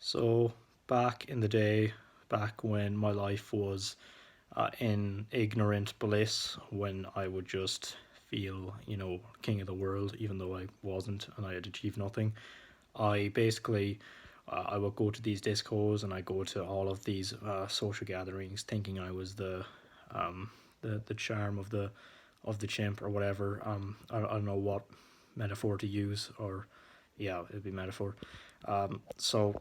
So back in the day, back when my life was in ignorant bliss, when I would just feel, king of the world, even though I wasn't and I had achieved nothing. I basically, I would go to these discos and I go to all of these social gatherings, thinking I was the charm of the chimp or whatever. I don't know what metaphor to use, or yeah, it'd be metaphor. So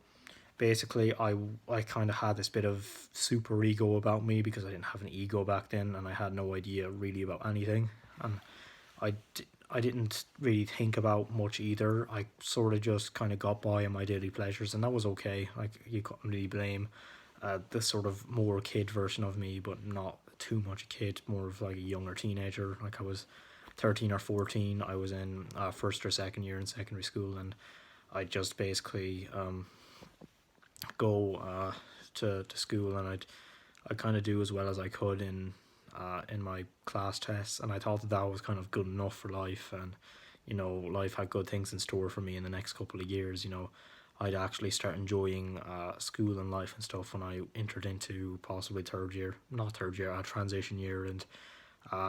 basically I kind of had this bit of super ego about me because I didn't have an ego back then and I had no idea really about anything, and I didn't really think about much either. I sort of just kind of got by on my daily pleasures, and that was okay. Like, you couldn't really blame the sort of more kid version of me, but not too much a kid, more of like a younger teenager. Like, I was 13 or 14. I was in first or second year in secondary school, and I just basically go to school, and I'd kind of do as well as I could in my class tests, and I thought that that was kind of good enough for life, and life had good things in store for me in the next couple of years. I'd actually start enjoying school and life and stuff when I entered into possibly third year, not third year, transition year, and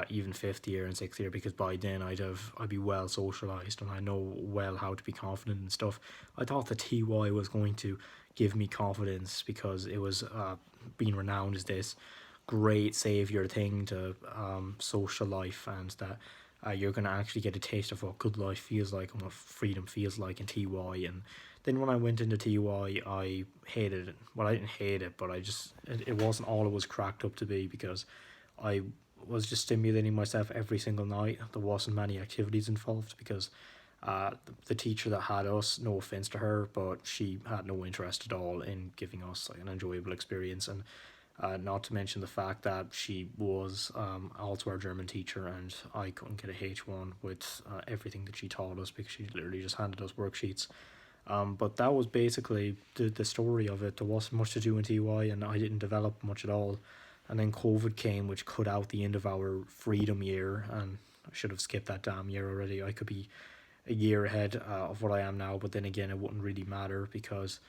even fifth year and sixth year, because by then I'd be well socialized and I know well how to be confident and stuff. I thought the TY was going to give me confidence because it was being renowned as this great savior thing to social life, and that you're going to actually get a taste of what good life feels like and what freedom feels like in TY. And then when I went into TY, I hated it. Well, I didn't hate it, but it wasn't all it was cracked up to be, because I was just stimulating myself every single night. There wasn't many activities involved because the teacher that had us, no offense to her, but she had no interest at all in giving us like an enjoyable experience. And not to mention the fact that she was also our German teacher, and I couldn't get a H1 with everything that she taught us because she literally just handed us worksheets. But that was basically the story of it. There wasn't much to do in TY, and I didn't develop much at all. And then COVID came, which cut out the end of our freedom year, and I should have skipped that damn year already. I could be a year ahead of what I am now, but then again, it wouldn't really matter because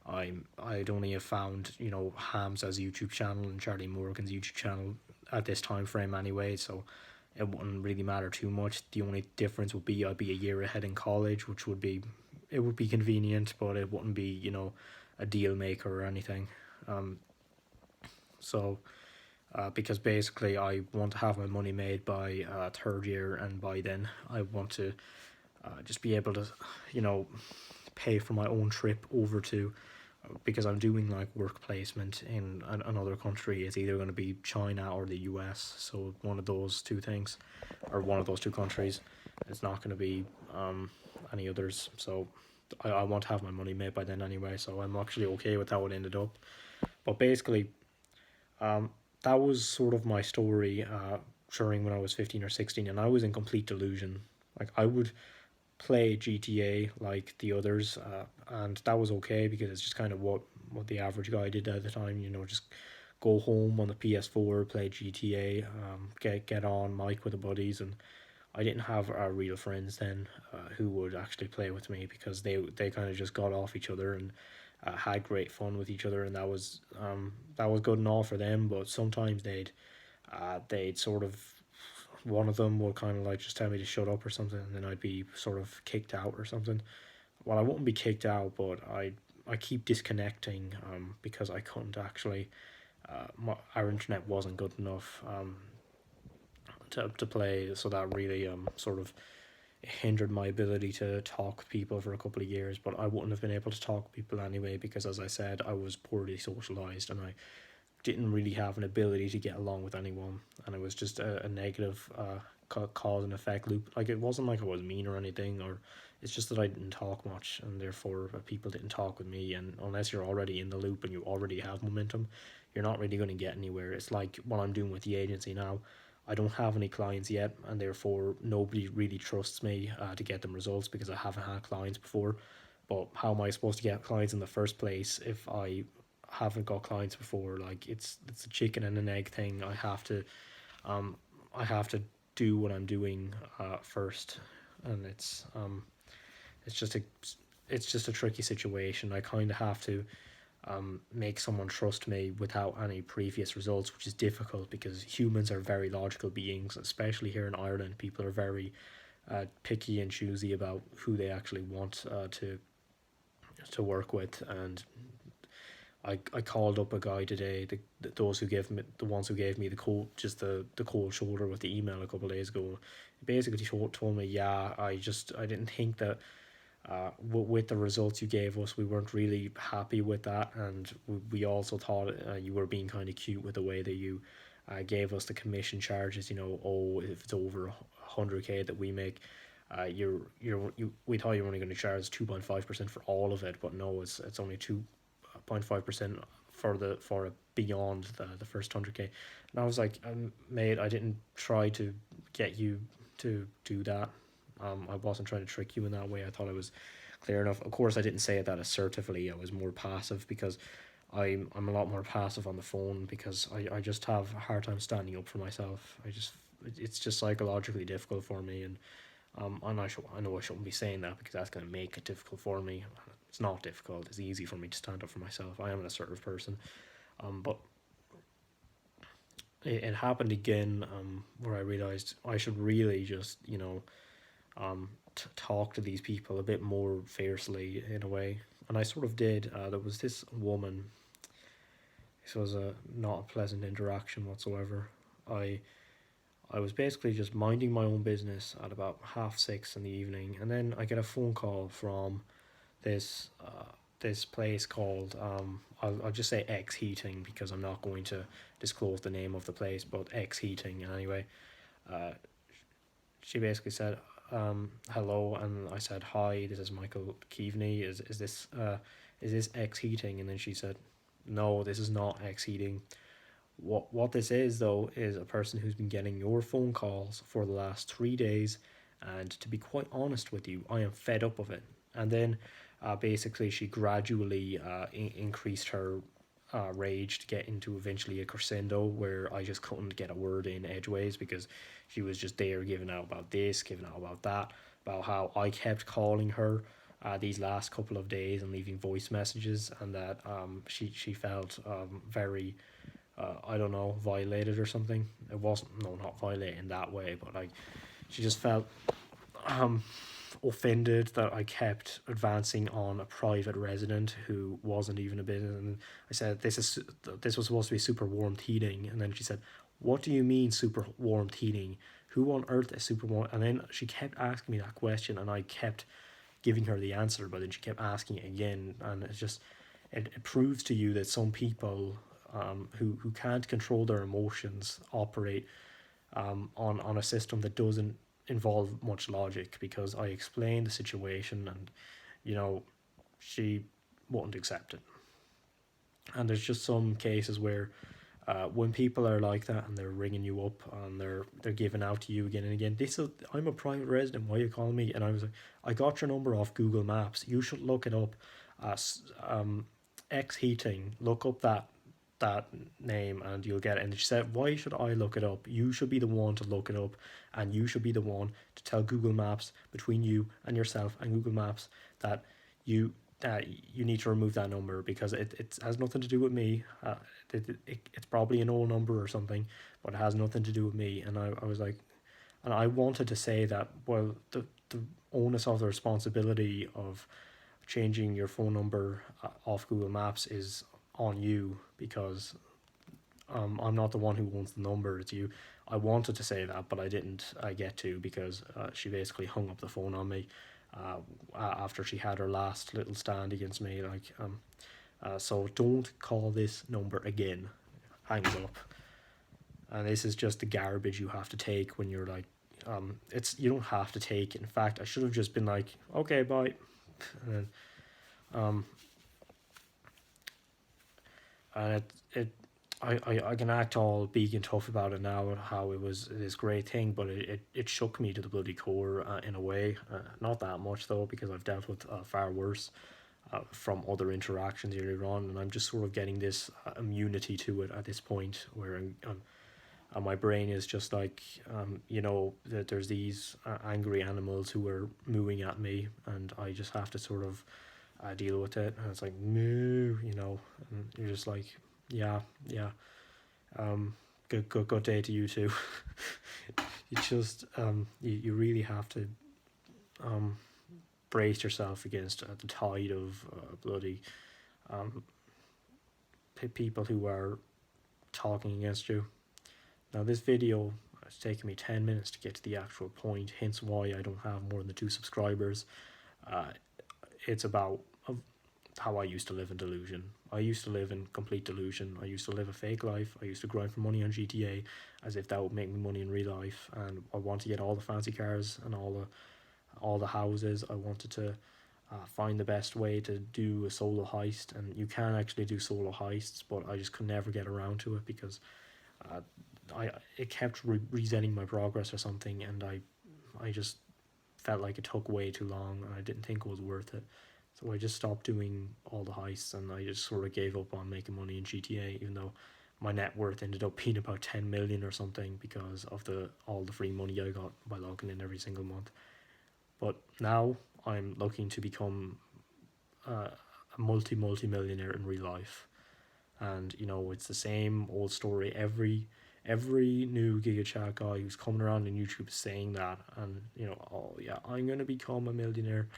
I'd only have found Hamza's YouTube channel and Charlie Morgan's YouTube channel at this time frame anyway, so it wouldn't really matter too much. The only difference would be I'd be a year ahead in college, which would be convenient, but it wouldn't be a deal maker or anything. So because basically I want to have my money made by third year, and by then I want to just be able to, you know, pay for my own trip over to, because I'm doing like work placement in another country. It's either going to be China or the US, so one of those two things, or one of those two countries. It's not going to be any others. So I want to have my money made by then anyway. So I'm actually okay with how it ended up. But basically, um, that was sort of my story during when I was 15 or 16, and I was in complete delusion. Like, I would play GTA like the others, and that was okay because it's just kind of what the average guy did at the time. Just go home on the PS4, play GTA, get on mic with the buddies, and I didn't have real friends then who would actually play with me because they kind of just got off each other and had great fun with each other, and that was good and all for them. But sometimes they'd sort of, one of them would kind of like just tell me to shut up or something, and then I'd be sort of kicked out or something. Well, I wouldn't be kicked out, but I keep disconnecting because I couldn't actually. Our internet wasn't good enough to play, so that really sort of hindered my ability to talk with people for a couple of years. But I wouldn't have been able to talk to people anyway because, as I said, I was poorly socialized and I didn't really have an ability to get along with anyone, and it was just a negative cause and effect loop. Like, it wasn't like I was mean or anything, or it's just that I didn't talk much, and therefore people didn't talk with me. And unless you're already in the loop and you already have momentum, you're not really going to get anywhere. It's like what I'm doing with the agency now. I don't have any clients yet, and therefore nobody really trusts me to get them results because I haven't had clients before. But how am I supposed to get clients in the first place if I haven't got clients before? Like, it's a chicken and an egg thing. Um I have to do what I'm doing first, and it's just it's just a tricky situation. I kind of have to make someone trust me without any previous results, which is difficult because humans are very logical beings, especially here in Ireland. People are very picky and choosy about who they actually want to work with. And I called up a guy today, those who gave me the ones who gave me the the cold shoulder with the email a couple of days ago. Basically told me, yeah, I didn't think that with the results you gave us, we weren't really happy with that, and we also thought you were being kind of cute with the way that you gave us the commission charges. You know, oh, if it's over 100K that we make, we thought you were only going to charge 2.5% for all of it, but no, it's only 2.5% for it beyond the first 100K. And I was like, mate, I didn't try to get you to do that. I wasn't trying to trick you in that way. I thought I was clear enough. Of course, I didn't say it that assertively. I was more passive because I'm a lot more passive on the phone because I just have a hard time standing up for myself. It's just psychologically difficult for me, and I know I shouldn't be saying that because that's going to make it difficult for me. It's not difficult. It's easy for me to stand up for myself. I am an assertive person, but it happened again where I realized I should really just talk to these people a bit more fiercely in a way, and I sort of did. There was this woman. This was not a pleasant interaction whatsoever. I I was basically just minding my own business at about 6:30 in the evening, and then I get a phone call from this this place called I'll just say X Heating because I'm not going to disclose the name of the place, but X Heating. And anyway, uh, she basically said hello, and I said hi. This is Michael Keaveney. Is this X Heating? And then she said, no, this is not X Heating. What this is though is a person who's been getting your phone calls for the last 3 days, and to be quite honest with you, I am fed up of it. And then basically she gradually increased her rage to get into eventually a crescendo where I just couldn't get a word in edgeways because she was just there giving out about this, giving out about that, about how I kept calling her these last couple of days and leaving voice messages, and that she felt very I don't know, violated or something. It wasn't, no, not violated in that way, but like she just felt um offended that I kept advancing on a private resident who wasn't even a business. And I said, this was supposed to be super warmed heating, and then she said, what do you mean super warmed heating? Who on earth is super warm? And then she kept asking me that question, and I kept giving her the answer, but then she kept asking it again, and it's just it proves to you that some people who can't control their emotions operate on a system that doesn't involve much logic, because I explained the situation and she wouldn't accept it. And there's just some cases where when people are like that and they're ringing you up and they're giving out to you again and again, I'm a private resident, why are you calling me? And I was like, I got your number off Google Maps, you should look it up. X Heating, look up that name and you'll get it. And she said, why should I look it up? You should be the one to look it up, and you should be the one to tell Google Maps, between you and yourself and Google Maps, that you need to remove that number, because it has nothing to do with me. It's probably an old number or something, but it has nothing to do with me. And I was like, and I wanted to say that, well, the onus of the responsibility of changing your phone number off Google Maps is on you, because I'm not the one who owns the number, it's you. I wanted to say that, but I didn't get to, because she basically hung up the phone on me after she had her last little stand against me. Like, so don't call this number again. Hangs up. And this is just the garbage you have to take when you're like, you don't have to take it. In fact, I should have just been like, okay, bye. And then, and I can act all big and tough about it now, how it was this great thing, but it shook me to the bloody core in a way. Not that much though, because I've dealt with far worse from other interactions earlier on, and I'm just sort of getting this immunity to it at this point, where my brain is just like, that there's these angry animals who are mooing at me, and I just have to sort of deal with it, and it's like no, and you're just like, yeah, yeah, good day to you too. You just you really have to brace yourself against the tide of bloody people who are talking against you. Now this video it's taken me 10 minutes to get to the actual point, hence why I don't have more than 2 subscribers. It's about how I used to live in Delusion. I used to live in complete delusion. I used to live a fake life. I used to grind for money on GTA as if that would make me money in real life, and I want to get all the fancy cars and all the houses. I wanted to find the best way to do a solo heist, and you can actually do solo heists, but I just could never get around to it because it kept resetting my progress or something, and I just felt like it took way too long, and I didn't think it was worth it. So I just stopped doing all the heists, and I just sort of gave up on making money in GTA, even though my net worth ended up being about 10 million or something because of all the free money I got by logging in every single month. But now I'm looking to become a multi-millionaire in real life, and it's the same old story. Every new Giga Chat guy who's coming around on YouTube is saying that, and oh yeah, I'm gonna become a millionaire,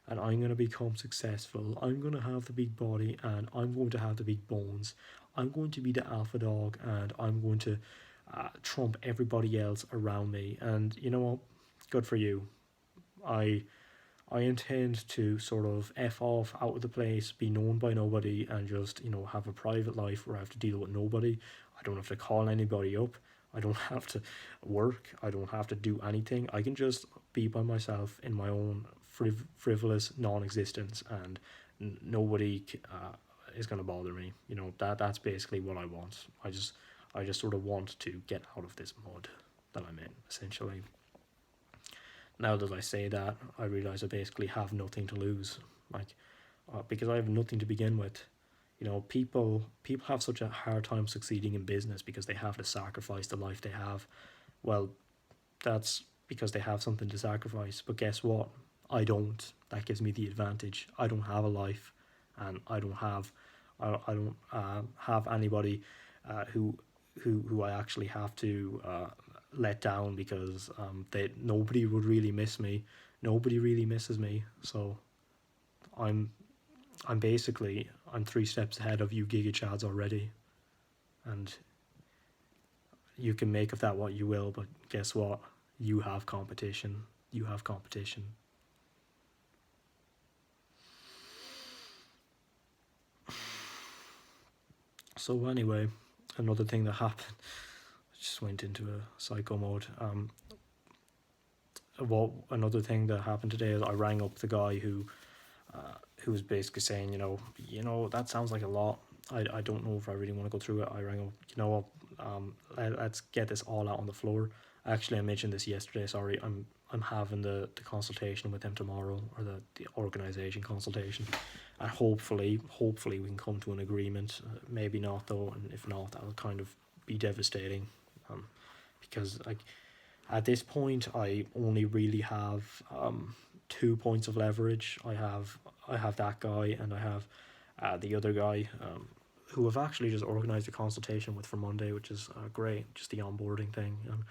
and I'm gonna become successful. I'm gonna have the big body, and I'm going to have the big bones. I'm going to be the alpha dog, and I'm going to trump everybody else around me. And you know what? Good for you. I intend to sort of F off out of the place, be known by nobody, and just, have a private life where I have to deal with nobody. I don't have to call anybody up. I don't have to work. I don't have to do anything. I can just be by myself in my own frivolous non-existence, and nobody is going to bother me. That's basically what I want. I just sort of want to get out of this mud that I'm in, essentially. Now that I say that, I realize I basically have nothing to lose, because I have nothing to begin with. People have such a hard time succeeding in business because they have to sacrifice the life they have. Well, that's because they have something to sacrifice. But guess what? I don't. That gives me the advantage. I don't have a life, and I don't have anybody who I actually have to let down because nobody would really miss me. Nobody really misses me. So I'm 3 steps ahead of you Giga Chads already, and you can make of that what you will, but guess what? You have competition. You have competition. So anyway, another thing that happened, I just went into a psycho mode. Another thing that happened today is I rang up the guy who was basically saying, that sounds like a lot. I don't know if I really want to go through it. I rang up, let's get this all out on the floor. Actually, I mentioned this yesterday. Sorry, I'm having the consultation with him tomorrow, or the organization consultation, and hopefully we can come to an agreement. Maybe not though, and if not, that'll kind of be devastating, because at this point I only really have 2 points of leverage. I have that guy, and I have the other guy, who have actually just organized a consultation with for Monday, which is great. Just the onboarding thing. I'm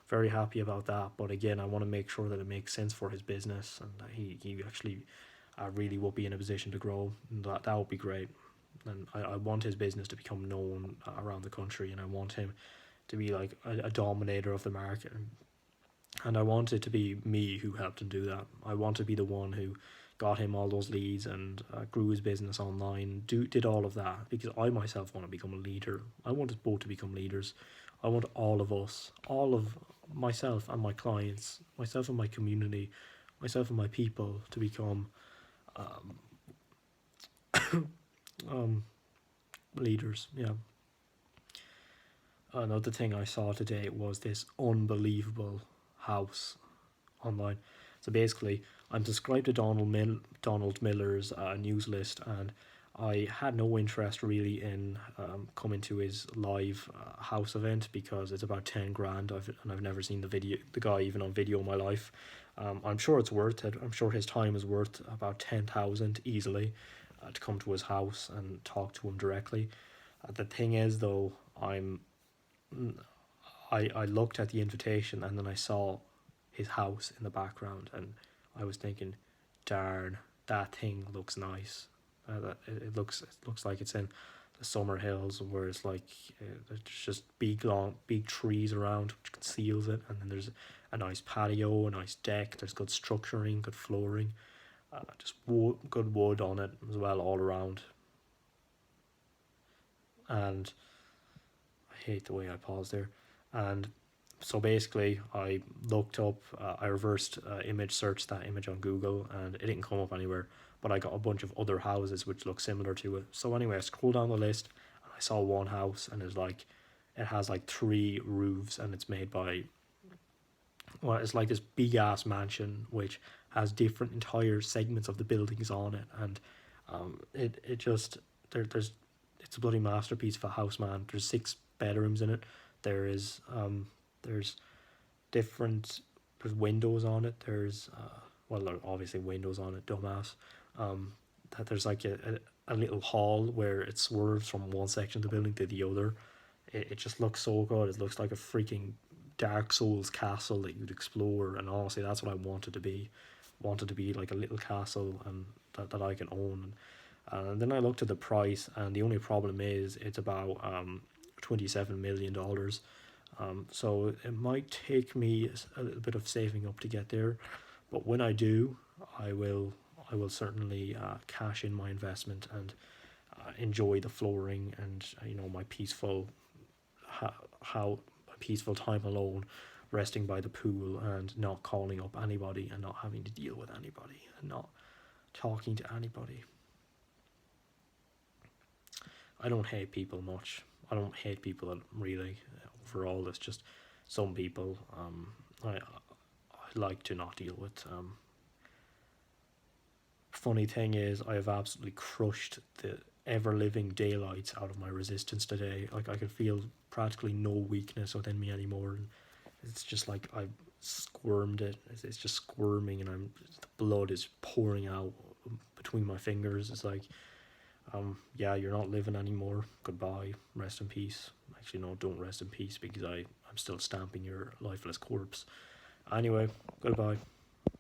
very happy about that. But again, I want to make sure that it makes sense for his business, and that he actually really will be in a position to grow. And that would be great. And I want his business to become known around the country, and I want him to be like a dominator of the market. And I want it to be me who helped him do that. I want to be the one who got him all those leads and grew his business online, did all of that, because I myself want to become a leader. I want us both to become leaders. I want all of us, all of myself and my clients, myself and my community, myself and my people to become leaders. Yeah. Another thing I saw today was this unbelievable house online. So basically, I'm subscribed to Donald Miller's news list, and I had no interest really in coming to his live house event because it's about 10 grand. I've never seen the guy even on video in my life. I'm sure it's worth it. I'm sure his time is worth about 10,000 easily to come to his house and talk to him directly. The thing is though, I looked at the invitation and then I saw his house in the background and I was thinking, darn, that thing looks nice. It looks like it's in the summer hills where it's like there's just big trees around which conceals it, and then there's a nice patio, a nice deck. There's good structuring, good flooring, just good wood on it as well all around. And I hate the way I paused there. And so basically, I looked up, I reversed image searched that image on Google, and it didn't come up anywhere. But I got a bunch of other houses which look similar to it. So anyway, I scrolled down the list, and I saw one house, and it has like 3 roofs, and it's made by, well, it's like this big ass mansion which has different entire segments of the buildings on it, and it just there's it's a bloody masterpiece of a house, man. There's 6 bedrooms in it. There's different there's windows on it. There's well, there are obviously windows on it, dumbass. That there's like a little hall where it swerves from one section of the building to the other. It just looks so good. It looks like a freaking Dark Souls castle that you'd explore, and honestly that's what I wanted to be. Wanted to be like a little castle and that I can own. And then I looked at the price, and the only problem is it's about $27 million. So it might take me a little bit of saving up to get there, but when I do, I will certainly cash in my investment and enjoy the flooring and my how my peaceful time alone, resting by the pool and not calling up anybody and not having to deal with anybody and not talking to anybody. I don't hate people much. I don't hate people really. Overall, it's just some people I like to not deal with. Funny thing is, I have absolutely crushed the ever living daylights out of my resistance today. Like I can feel practically no weakness within me anymore. And it's just like I've squirmed it. It's just squirming, and the blood is pouring out between my fingers. It's like, yeah, you're not living anymore. Goodbye. Rest in peace. Actually, no, don't rest in peace because I'm still stamping your lifeless corpse. Anyway, goodbye.